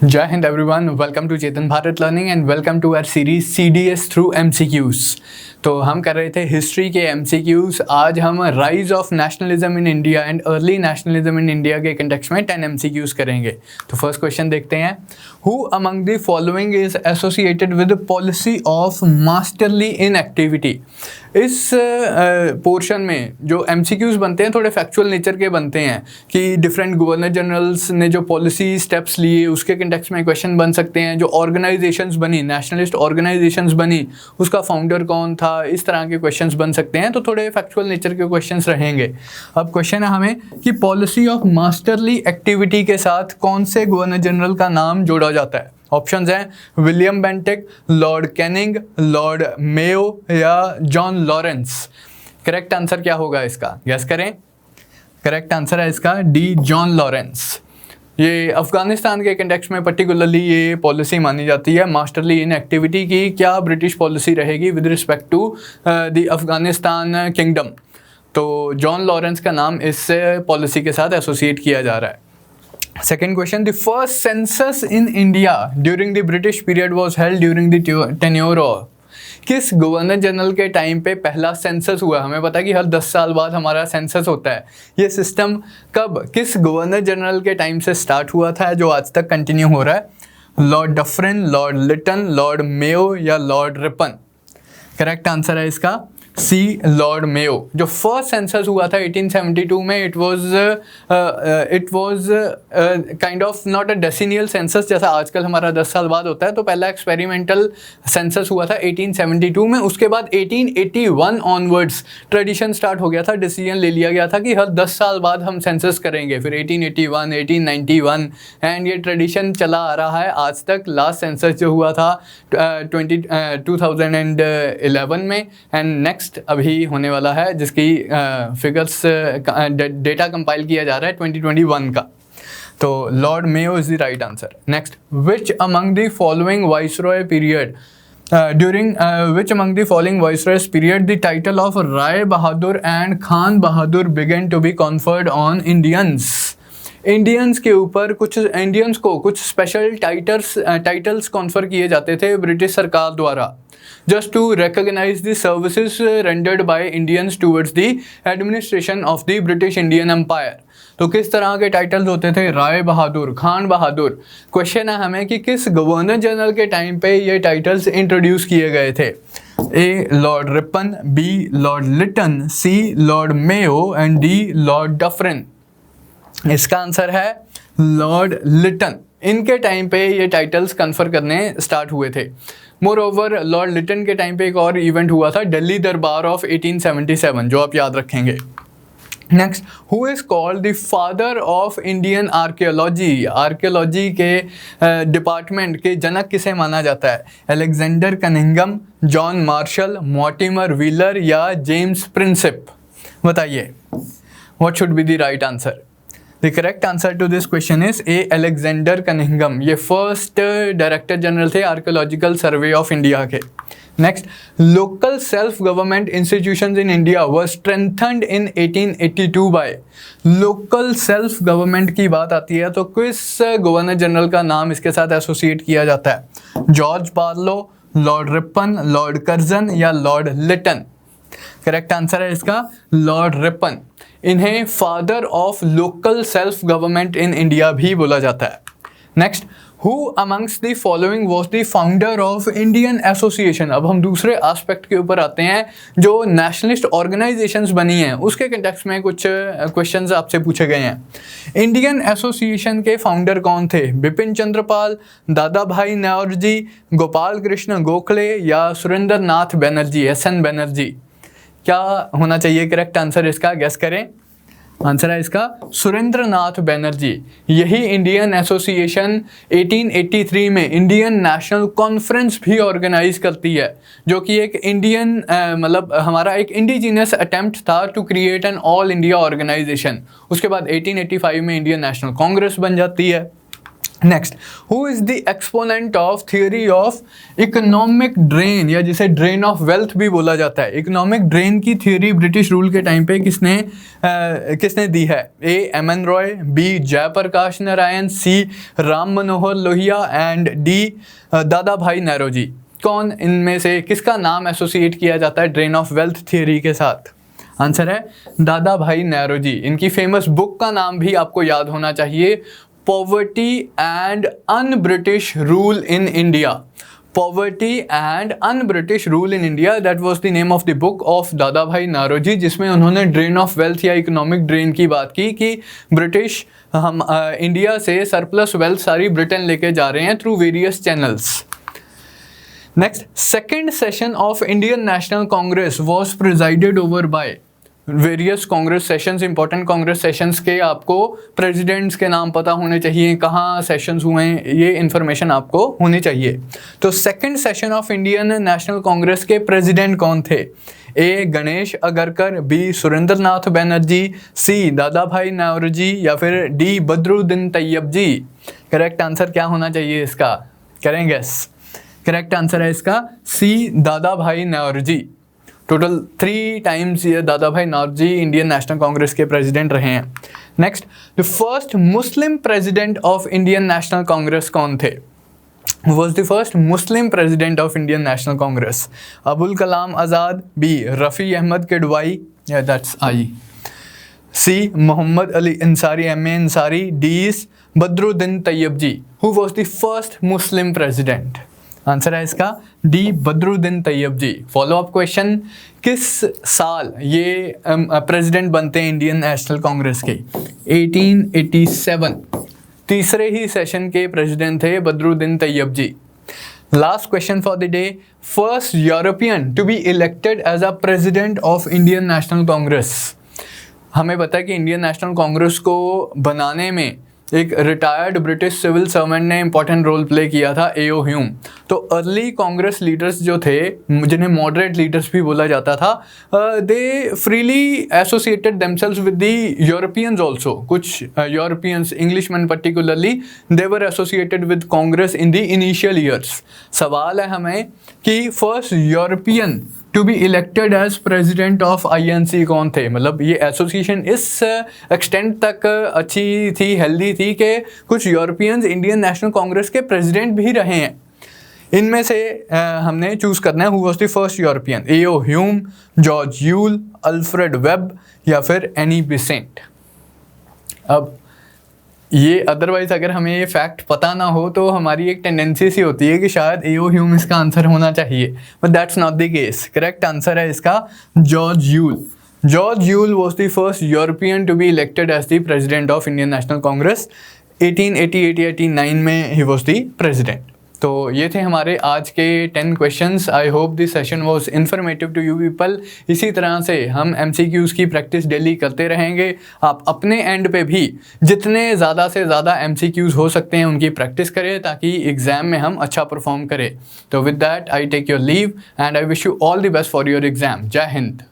जय Hind everyone, welcome to Chetan Bharat learning and welcome to our series CDS through MCQs. तो हम कर रहे थे हिस्ट्री के एमसीक्यूज। आज हम rise of nationalism in India and early nationalism in India के कंटेक्स्ट में 10 एमसीक्यूज करेंगे। तो फर्स्ट क्वेश्चन देखते हैं, who among the following is associated with policy of masterly inactivity. इस पोर्शन में जो एमसीक्यूज बनते हैं थोड़े फैक्चुअल नेचर के बनते हैं कि डिफरेंट गवर्नर जनरल्स ने जो पॉलिसी स्टेप्स लिए उसके कंटेक्स्ट में क्वेश्चन बन सकते हैं। जो ऑर्गेनाइजेशंस बनी, नेशनलिस्ट ऑर्गेनाइजेशंस बनी, उसका फाउंडर कौन था, इस तरह के क्वेश्चंस बन सकते हैं। तो थोड़े फैक्चुअल नेचर के क्वेश्चंस रहेंगे। अब क्वेश्चन है हमें कि पॉलिसी ऑफ मास्टरली एक्टिविटी के साथ कौन से गवर्नर जनरल का नाम जोड़ा जाता है। ऑप्शंस हैं William Bentinck, Lord Canning, Lord Mayo या जॉन लॉरेंस। करेक्ट आंसर क्या होगा इसका, गेस करें। करेक्ट आंसर है इसका डी, जॉन लॉरेंस। ये अफगानिस्तान के कंटेक्स्ट में पर्टिकुलरली ये पॉलिसी मानी जाती है मास्टरली इनएक्टिविटी की। क्या ब्रिटिश पॉलिसी रहेगी with respect to the Afghanistan kingdom. तो जॉन लॉरेंस का नाम इस पॉलिसी के साथ एसोसिएट किया जा रहा है। Second question, the first census in India during the British period was held during the tenure of। किस गवर्नर जनरल के टाइम पे पहला सेंसस हुआ। हमें पता है कि हर 10 साल बाद हमारा सेंसस होता है। ये सिस्टम कब, किस गवर्नर जनरल के टाइम से स्टार्ट हुआ था जो आज तक कंटिन्यू हो रहा है। Lord Dufferin, Lord Lytton, Lord Mayo या लॉर्ड रिपन। करेक्ट आंसर है इसका सी, लॉर्ड मेयो। जो फर्स्ट सेंसस हुआ था 1872 में, it was kind of not a decennial census जैसा आजकल हमारा 10 साल बाद होता है। तो पहला एक्सपेरिमेंटल सेंसस हुआ था 1872 में। उसके बाद 1881 ऑनवर्ड्स ट्रेडिशन स्टार्ट हो गया था, डिसीजन ले लिया गया था कि हर 10 साल बाद हम सेंसस करेंगे। फिर 1881, 1891 एंड ये ट्रेडिशन चला आ रहा है आज तक। लास्ट सेंसस जो हुआ था 2011 में एंड नेक्स्ट अभी होने वाला है जिसकी फिगर्स डेटा कंपाइल किया जा रहा है 2021 का। तो Lord Mayo is the right answer. Next, which among the following viceroy period during which among the following viceroys period the title of Rai Bahadur and Khan Bahadur began to be conferred on Indians। Indians के ऊपर Indians को कुछ special titles confer किए जाते थे British सरकार द्वारा, just to recognise the services rendered by Indians towards the administration of the British Indian empire. तो किस तरह के टाइटल्स होते थे, राय बहादुर, खान बहादुर। क्वेश्चन है हमें कि किस गवर्नर जनरल के टाइम पे ये टाइटल्स इंट्रोड्यूस किए गए थे। A, Lord Ripon, B, Lord Lytton, C, Lord Mayo and D, Lord Dufferin. इसका आंसर है लॉर्ड लिटन। इनके टाइम पे ये टाइटल्स कन्फर करने स्टार्ट हुए थे। मोर ओवर लॉर्ड लिटन के टाइम पे एक और इवेंट हुआ था, दिल्ली दरबार ऑफ 1877, जो आप याद रखेंगे। Next, who is called the father of Indian archaeology. Archaeology के डिपार्टमेंट के जनक किसे माना जाता है। Alexander Cunningham, John Marshall, Mortimer wheeler या जेम्स प्रिंसिप। बताइए, what should be the right answer. The correct answer to this question is A, Alexander Cunningham। ये first director general थे आर्कियोलॉजिकल सर्वे ऑफ इंडिया के। Next, local self government institutions in India were strengthened in 1882 by. Local self government की बात आती है तो किस governor general का नाम इसके साथ एसोसिएट किया जाता है। George Barlow, Lord Ripon, Lord Curzon या लॉर्ड लिटन। करेक्ट आंसर है इसका लॉर्ड रिपन। इन्हें father of local self government in India भी बोला जाता है। Next, who amongst the following was the founder of Indian association. अब हम दूसरे एस्पेक्ट के ऊपर आते हैं, जो नेशनलिस्ट ऑर्गेनाइजेशंस बनी हैं उसके कंटेक्स्ट में कुछ क्वेश्चंस आपसे पूछे गए हैं। इंडियन एसोसिएशन के फाउंडर कौन थे। बिपिन चंद्र पाल, दादा भाई नौरोजी, गोपाल कृष्ण गोखले या सुरेंद्र नाथ बनर्जी, SN बनर्जी। क्या होना चाहिए करेक्ट आंसर इसका, गेस करें। आंसर है इसका सुरेंद्र नाथ बनर्जी। यही इंडियन एसोसिएशन 1883 में इंडियन नेशनल कॉन्फ्रेंस भी ऑर्गेनाइज करती है, जो कि एक इंडियन मतलब हमारा एक इंडिजिनियस अटेम्प्ट था to create an all India organisation. उसके बाद 1885 में इंडियन नेशनल कांग्रेस बन जाती है। Next, who is the exponent of theory of economic drain, या जिसे ड्रेन ऑफ वेल्थ भी बोला जाता है। इकोनॉमिक ड्रेन की थ्योरी ब्रिटिश रूल के टाइम पे किसने दी है? A M N Roy, B Jayaprakash Narayan, C Ram Manohar Lohia and D Dadabhai Naoroji. कौन इनमें से किसका नाम एसोसिएट किया जाता है ड्रेन ऑफ वेल्थ थ्योरी के साथ? आंसर है दादा भाई नौरोजी। इनकी फेमस बुक का नाम भी आपको याद होना चाहिए, poverty and un British rule in India. Poverty and un British rule in India, that was the name of the book of दादा भाई नौरोजी, जिसमें उन्होंने ड्रेन ऑफ वेल्थ या इकोनॉमिक ड्रेन की बात की कि ब्रिटिश इंडिया से सरप्लस वेल्थ सारी ब्रिटेन लेके जा रहे हैं through various channels. Next, second session of Indian national Congress was presided over by. Various Congress sessions, important Congress sessions के आपको प्रेसिडेंट्स के नाम पता होने चाहिए, कहाँ सेशंस हुए हैं, ये इन्फॉर्मेशन आपको होनी चाहिए। तो second session of Indian national Congress के प्रेसिडेंट कौन थे? ए गणेश अगरकर, बी सुरेंद्र नाथ बैनर्जी, सी दादा भाई नौरोजी या फिर डी बदरुद्दीन तैयब जी। करेक्ट आंसर क्या होना चाहिए इसका? करें गेस। करेक्ट आंसर है इसका सी दादा भाई नौरोजी। टोटल 3 टाइम्स ये दादा भाई नौरोजी इंडियन नेशनल कांग्रेस के प्रेसिडेंट रहे हैं। Next, the first Muslim president of Indian national Congress कौन थे? Was the first Muslim president of Indian national Congress? Abul Kalam Azad, B Rafi Ahmed Kidwai, या that's I, C Mohammad Ali Ansari M A Ansari, D Badruddin Tyabji. Who was the first Muslim president? Answer है इसका D Badruddin Tyabji. Follow up question, किस साल ये president बनते हैं इंडियन नेशनल कांग्रेस के? 1887। तीसरे ही सेशन के प्रेसिडेंट थे Badruddin Tyabji. Last question for the day, first European to be elected as a president of Indian national Congress. हमें पता है कि इंडियन नेशनल कांग्रेस को बनाने में एक रिटायर्ड ब्रिटिश सिविल सर्वेंट ने इंपॉर्टेंट रोल प्ले किया था, ए.ओ. ह्यूम। तो अर्ली कांग्रेस लीडर्स जो थे, जिन्हें मॉडरेट लीडर्स भी बोला जाता था, they freely associated themselves with the Europeans also. कुछ Europeans, Englishman particularly, they were associated with Congress in the initial years. सवाल है हमें कि first European to be elected as president of INC कौन थे? मतलब ये एसोसिएशन इस एक्सटेंट तक अच्छी थी, हेल्दी थी कि कुछ यूरोपियंस इंडियन नेशनल कांग्रेस के प्रेसिडेंट भी रहे हैं। इनमें से हमने चूज करना है who was the first European, A.O.. Hume, George Yule, Alfred web या फिर एनी बेसेंट। अब ये अदरवाइज अगर हमें ये फैक्ट पता ना हो तो हमारी एक टेंडेंसी सी होती है कि शायद ए.ओ. ह्यूम इसका आंसर होना चाहिए, but that's not the case. Correct answer है इसका George Yule. George Yule was the first European to be elected as the president of Indian national Congress. 1888-89 में ही वॉज द प्रेसिडेंट। तो ये थे हमारे आज के 10 questions. I hope this session was informative to you people. इसी तरह से हम MCQs की प्रैक्टिस डेली करते रहेंगे। आप अपने एंड पे भी जितने ज़्यादा से ज़्यादा MCQs हो सकते हैं उनकी प्रैक्टिस करें ताकि एग्ज़ाम में हम अच्छा परफॉर्म करें। तो with that I take your leave and I wish you all the best for your exam. जय हिंद।